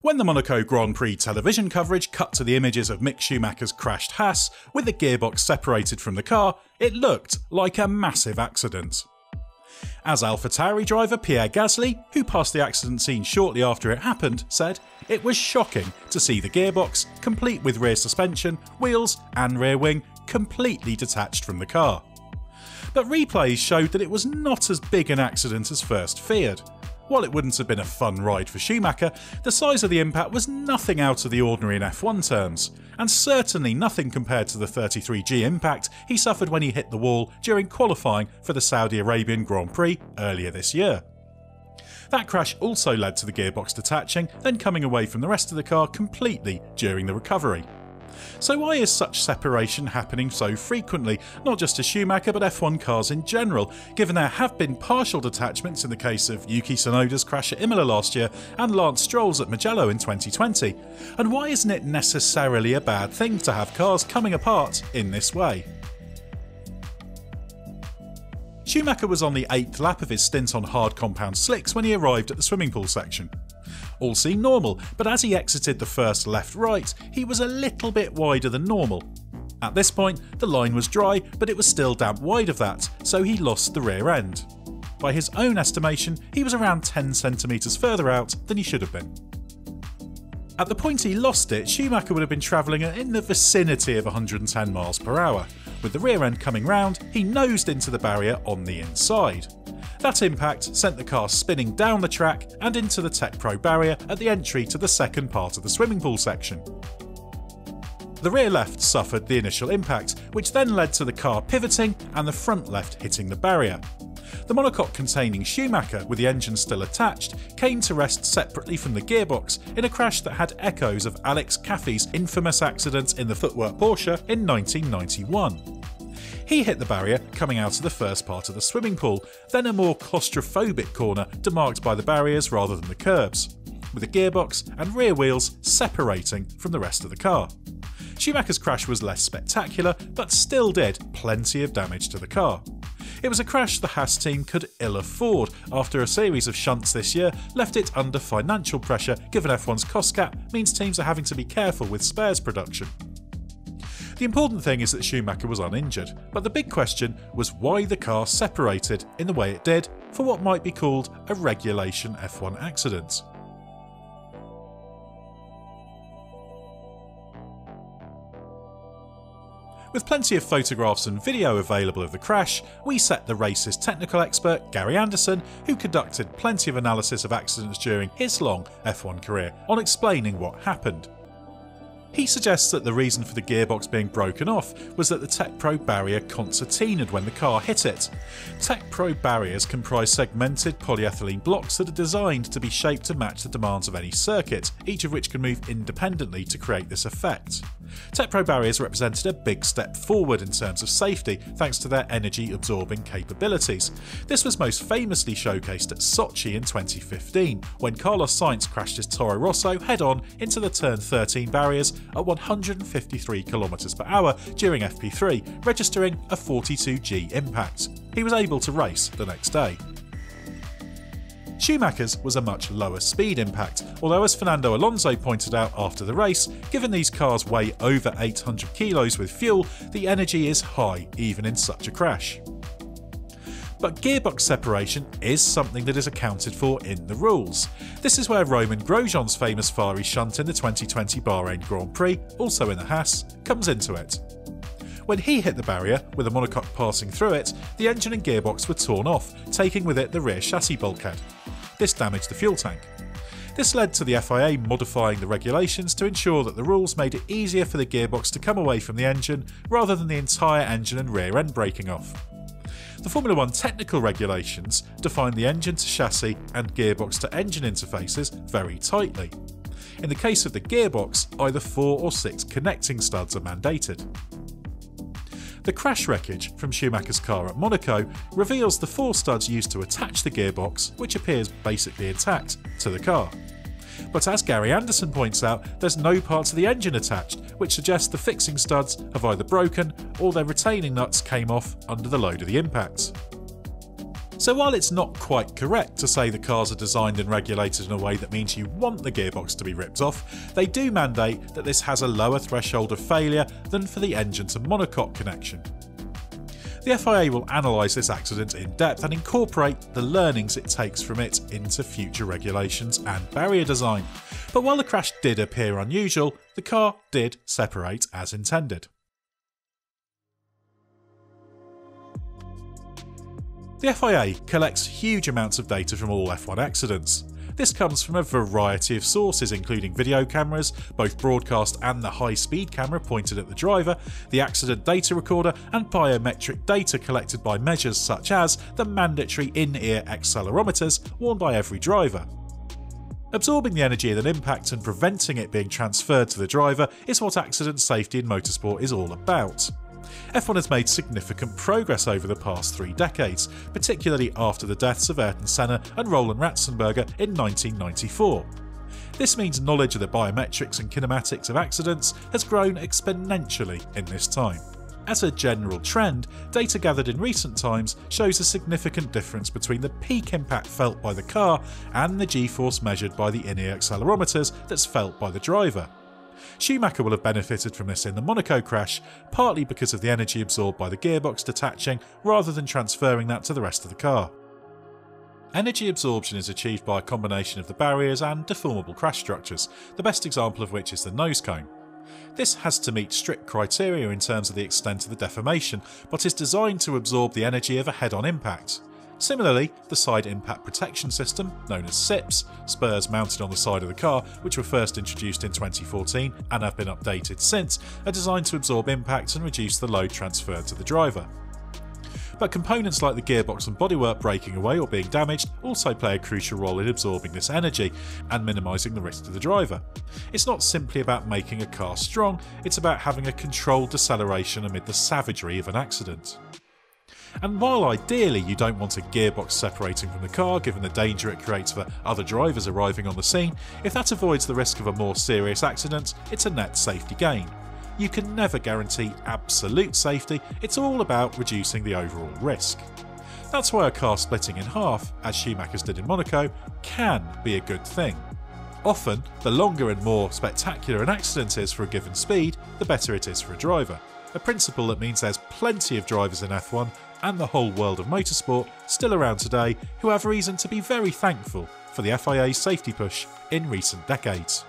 When the Monaco Grand Prix television coverage cut to the images of Mick Schumacher's crashed Haas with the gearbox separated from the car, it looked like a massive accident. As AlphaTauri driver Pierre Gasly, who passed the accident scene shortly after it happened, said, it was shocking to see the gearbox, complete with rear suspension, wheels and rear wing, completely detached from the car. But replays showed that it was not as big an accident as first feared. While it wouldn't have been a fun ride for Schumacher, the size of the impact was nothing out of the ordinary in F1 terms, and certainly nothing compared to the 33G impact he suffered when he hit the wall during qualifying for the Saudi Arabian Grand Prix earlier this year. That crash also led to the gearbox detaching, then coming away from the rest of the car completely during the recovery. So why is such separation happening so frequently, not just to Schumacher but F1 cars in general, given there have been partial detachments in the case of Yuki Tsunoda's crash at Imola last year and Lance Stroll's at Mugello in 2020? And why isn't it necessarily a bad thing to have cars coming apart in this way? Schumacher was on the 8th lap of his stint on hard compound slicks when he arrived at the swimming pool section. All seemed normal, but as he exited the first left-right, he was a little bit wider than normal. At this point, the line was dry, but it was still damp wide of that, so he lost the rear end. By his own estimation, he was around 10 centimetres further out than he should have been. At the point he lost it, Schumacher would have been travelling in the vicinity of 110 miles per hour. With the rear end coming round, he nosed into the barrier on the inside. That impact sent the car spinning down the track and into the Tech Pro barrier at the entry to the second part of the swimming pool section. The rear left suffered the initial impact, which then led to the car pivoting and the front left hitting the barrier. The monocoque containing Schumacher, with the engine still attached, came to rest separately from the gearbox in a crash that had echoes of Alex Caffey's infamous accident in the footwork Porsche in 1991. He hit the barrier coming out of the first part of the swimming pool, then a more claustrophobic corner demarked by the barriers rather than the curbs, with the gearbox and rear wheels separating from the rest of the car. Schumacher's crash was less spectacular, but still did plenty of damage to the car. It was a crash the Haas team could ill afford after a series of shunts this year left it under financial pressure, given F1's cost cap means teams are having to be careful with spares production. The important thing is that Schumacher was uninjured, but the big question was why the car separated in the way it did for what might be called a regulation F1 accident. With plenty of photographs and video available of the crash, we set the race's technical expert Gary Anderson, who conducted plenty of analysis of accidents during his long F1 career, on explaining what happened. He suggests that the reason for the gearbox being broken off was that the Tech Pro barrier concertinaed when the car hit it. Tech Pro barriers comprise segmented polyethylene blocks that are designed to be shaped to match the demands of any circuit, each of which can move independently to create this effect. Tech Pro barriers represented a big step forward in terms of safety thanks to their energy-absorbing capabilities. This was most famously showcased at Sochi in 2015, when Carlos Sainz crashed his Toro Rosso head-on into the turn 13 barriers at 153 km per hour during FP3, registering a 42G impact. He was able to race the next day. Schumacher's was a much lower speed impact, although as Fernando Alonso pointed out after the race, given these cars weigh over 800 kilos with fuel, the energy is high even in such a crash. But gearbox separation is something that is accounted for in the rules. This is where Romain Grosjean's famous Fari shunt in the 2020 Bahrain Grand Prix, also in the Haas, comes into it. When he hit the barrier, with a monocoque passing through it, the engine and gearbox were torn off, taking with it the rear chassis bulkhead. This damaged the fuel tank. This led to the FIA modifying the regulations to ensure that the rules made it easier for the gearbox to come away from the engine rather than the entire engine and rear end breaking off. The Formula 1 technical regulations define the engine to chassis and gearbox to engine interfaces very tightly. In the case of the gearbox, either 4 or 6 connecting studs are mandated. The crash wreckage from Schumacher's car at Monaco reveals the 4 studs used to attach the gearbox, which appears basically intact, to the car. But as Gary Anderson points out, there's no parts of the engine attached, which suggests the fixing studs have either broken or their retaining nuts came off under the load of the impact. So while it's not quite correct to say the cars are designed and regulated in a way that means you want the gearbox to be ripped off, they do mandate that this has a lower threshold of failure than for the engine to monocoque connection. The FIA will analyse this accident in depth and incorporate the learnings it takes from it into future regulations and barrier design. But while the crash did appear unusual, the car did separate as intended. The FIA collects huge amounts of data from all F1 accidents. This comes from a variety of sources, including video cameras, both broadcast and the high-speed camera pointed at the driver, the accident data recorder, and biometric data collected by measures such as the mandatory in-ear accelerometers worn by every driver. Absorbing the energy of an impact and preventing it being transferred to the driver is what accident safety in motorsport is all about. F1 has made significant progress over the past 3 decades, particularly after the deaths of Ayrton Senna and Roland Ratzenberger in 1994. This means knowledge of the biometrics and kinematics of accidents has grown exponentially in this time. As a general trend, data gathered in recent times shows a significant difference between the peak impact felt by the car and the G-force measured by the in-ear accelerometers that's felt by the driver. Schumacher will have benefited from this in the Monaco crash, partly because of the energy absorbed by the gearbox detaching rather than transferring that to the rest of the car. Energy absorption is achieved by a combination of the barriers and deformable crash structures, the best example of which is the nose cone. This has to meet strict criteria in terms of the extent of the deformation, but is designed to absorb the energy of a head-on impact. Similarly, the side impact protection system, known as SIPs, spurs mounted on the side of the car, which were first introduced in 2014 and have been updated since, are designed to absorb impact and reduce the load transferred to the driver. But components like the gearbox and bodywork breaking away or being damaged also play a crucial role in absorbing this energy and minimising the risk to the driver. It's not simply about making a car strong, it's about having a controlled deceleration amid the savagery of an accident. And while ideally you don't want a gearbox separating from the car given the danger it creates for other drivers arriving on the scene, if that avoids the risk of a more serious accident, it's a net safety gain. You can never guarantee absolute safety, it's all about reducing the overall risk. That's why a car splitting in half, as Schumacher's did in Monaco, can be a good thing. Often, the longer and more spectacular an accident is for a given speed, the better it is for a driver. A principle that means there's plenty of drivers in F1 and the whole world of motorsport still around today who have reason to be very thankful for the FIA's safety push in recent decades.